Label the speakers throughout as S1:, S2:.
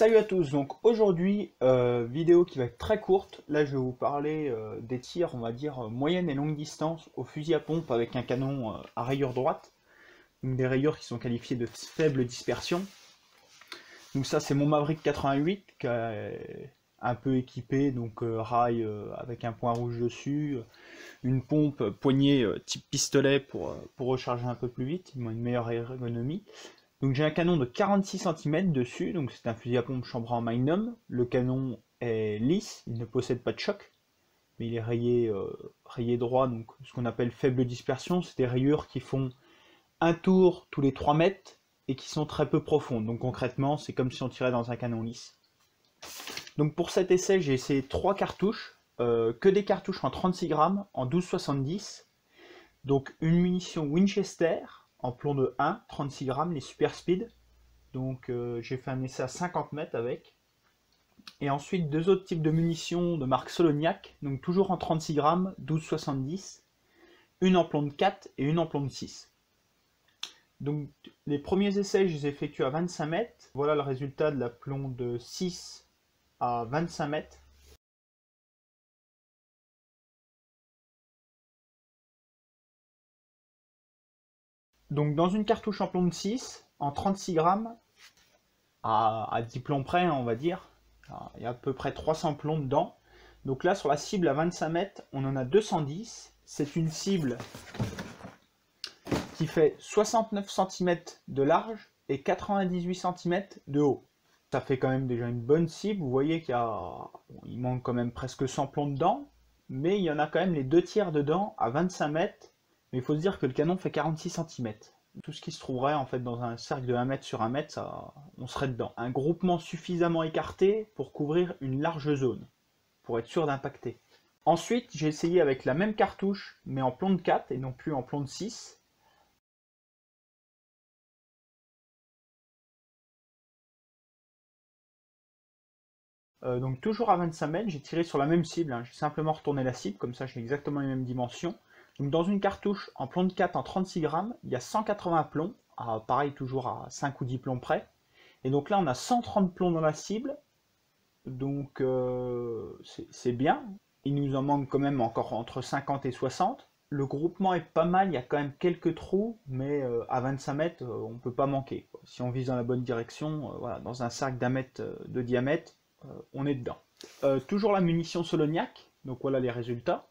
S1: Salut à tous, donc aujourd'hui, vidéo qui va être très courte. Là je vais vous parler des tirs, on va dire, moyenne et longue distance au fusil à pompe avec un canon à rayure droite. Donc des rayures qui sont qualifiées de faible dispersion. Donc ça c'est mon Maverick 88 qui est un peu équipé, donc rail avec un point rouge dessus, une pompe poignée type pistolet pour recharger un peu plus vite, une meilleure ergonomie. Donc j'ai un canon de 46 cm dessus, donc c'est un fusil à pompe chambré en Magnum. Le canon est lisse, il ne possède pas de choc, mais il est rayé droit, donc ce qu'on appelle faible dispersion. C'est des rayures qui font un tour tous les 3 mètres et qui sont très peu profondes. Donc concrètement, c'est comme si on tirait dans un canon lisse. Donc pour cet essai, j'ai essayé 3 cartouches, que des cartouches en 36 grammes, en 12,70. Donc une munition Winchester, en plomb de 1, 36 grammes, les Super Speed. Donc j'ai fait un essai à 50 mètres avec. Et ensuite deux autres types de munitions de marque Soloniac, donc toujours en 36 grammes, 12,70. Une en plomb de 4 et une en plomb de 6. Donc les premiers essais, je les ai effectués à 25 mètres. Voilà le résultat de la plomb de 6 à 25 mètres. Donc dans une cartouche en plomb de 6, en 36 grammes, à 10 plombs près, on va dire, il y a à peu près 300 plombs dedans. Donc là, sur la cible à 25 mètres, on en a 210. C'est une cible qui fait 69 cm de large et 98 cm de haut. Ça fait quand même déjà une bonne cible. Vous voyez il manque quand même presque 100 plombs dedans, mais il y en a quand même les 2/3 dedans à 25 mètres. Mais il faut se dire que le canon fait 46 cm. Tout ce qui se trouverait en fait dans un cercle de 1 mètre sur 1 mètre, on serait dedans. Un groupement suffisamment écarté pour couvrir une large zone, pour être sûr d'impacter. Ensuite, j'ai essayé avec la même cartouche, mais en plomb de 4 et non plus en plomb de 6. Donc toujours à 25 mètres, j'ai tiré sur la même cible, hein. J'ai simplement retourné la cible, comme ça j'ai exactement les mêmes dimensions. Donc dans une cartouche en plomb de 4 en 36 grammes, il y a 180 plombs, pareil toujours à 5 ou 10 plombs près. Et donc là on a 130 plombs dans la cible, donc c'est bien. Il nous en manque quand même encore entre 50 et 60. Le groupement est pas mal, il y a quand même quelques trous, mais à 25 mètres, on ne peut pas manquer. Si on vise dans la bonne direction, voilà, dans un cercle d'1 mètre de diamètre, on est dedans. Toujours la munition Soloniac, donc voilà les résultats.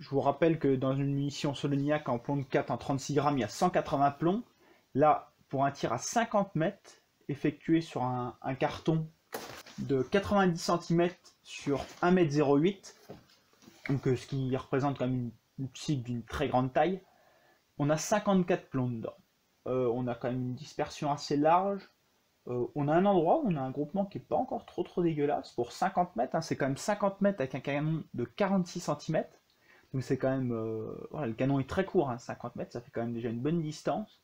S1: Je vous rappelle que dans une munition Soloniac en plomb de 4 en 36 grammes, il y a 180 plombs. Là, pour un tir à 50 mètres, effectué sur un carton de 90 cm sur 1,08 m, donc ce qui représente quand même une cible d'une très grande taille, on a 54 plombs dedans. On a quand même une dispersion assez large. On a un endroit où on a un groupement qui n'est pas encore trop dégueulasse. Pour 50 mètres, hein, c'est quand même 50 mètres avec un canon de 46 cm. Donc c'est quand même... voilà, le canon est très court, hein, 50 mètres, ça fait quand même déjà une bonne distance.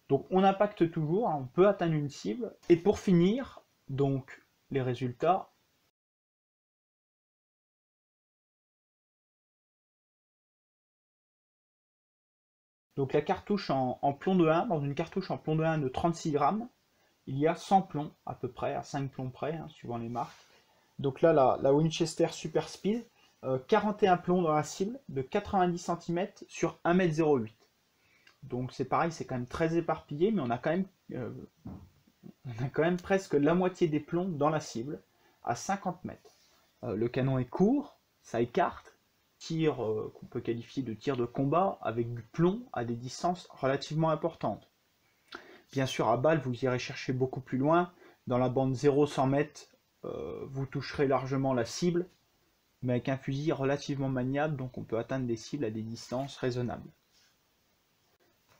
S1: Donc on impacte toujours, hein, on peut atteindre une cible. Et pour finir, donc les résultats. Donc la cartouche en plomb de 1, dans une cartouche en plomb de 1 de 36 grammes, il y a 100 plombs à peu près, à 5 plombs près, hein, suivant les marques. Donc là, la Winchester Super Speed, 41 plombs dans la cible, de 90 cm sur 1,08 m. Donc c'est pareil, c'est quand même très éparpillé, mais on a quand même presque la moitié des plombs dans la cible, à 50 mètres. Le canon est court, ça écarte, tir qu'on peut qualifier de tir de combat, avec du plomb à des distances relativement importantes. Bien sûr, à balle, vous irez chercher beaucoup plus loin. Dans la bande 0-100 mètres, vous toucherez largement la cible, mais avec un fusil relativement maniable, donc on peut atteindre des cibles à des distances raisonnables.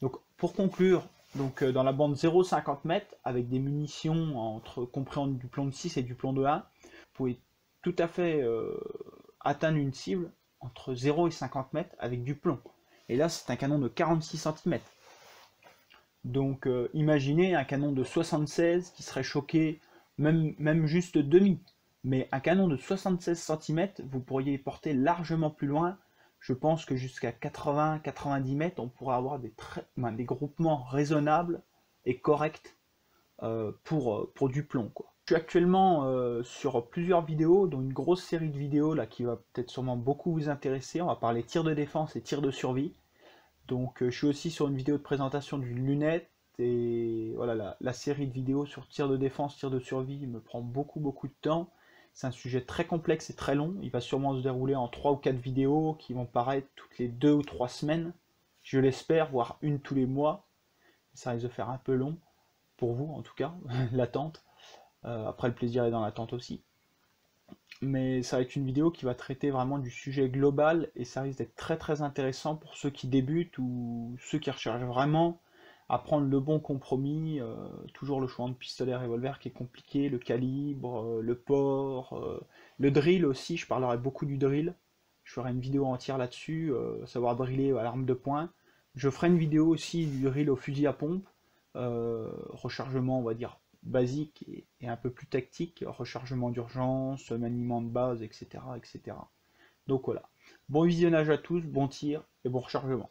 S1: Donc pour conclure, donc, dans la bande 0-50 mètres, avec des munitions compris du plomb de 6 et du plomb de 1, vous pouvez tout à fait atteindre une cible entre 0 et 50 mètres avec du plomb. Et là, c'est un canon de 46 cm. Donc imaginez un canon de 76 qui serait choqué même juste demi. Mais un canon de 76 cm, vous pourriez porter largement plus loin je pense que jusqu'à 80-90 mètres, on pourra avoir des groupements raisonnables et corrects pour du plomb, quoi. Je suis actuellement sur plusieurs vidéos, dont une grosse série de vidéos là qui va peut-être sûrement beaucoup vous intéresser. On va parler tir de défense et tir de survie. Donc je suis aussi sur une vidéo de présentation d'une lunette, et voilà, la série de vidéos sur tir de défense, tir de survie me prend beaucoup de temps. C'est un sujet très complexe et très long. Il va sûrement se dérouler en 3 ou 4 vidéos qui vont paraître toutes les 2 ou 3 semaines. Je l'espère, voire une tous les mois. Ça risque de faire un peu long, pour vous en tout cas, l'attente. Après, le plaisir est dans l'attente aussi. Mais ça va être une vidéo qui va traiter vraiment du sujet global, et ça risque d'être très intéressant pour ceux qui débutent ou ceux qui recherchent vraiment à prendre le bon compromis. Toujours le choix de pistolet revolver qui est compliqué, le calibre, le port, le drill aussi. Je parlerai beaucoup du drill. Je ferai une vidéo entière là-dessus, savoir driller à l'arme de poing. Je ferai une vidéo aussi du drill au fusil à pompe, rechargement on va dire basique et un peu plus tactique, rechargement d'urgence, maniement de base, etc. Donc voilà. Bon visionnage à tous, bon tir et bon rechargement.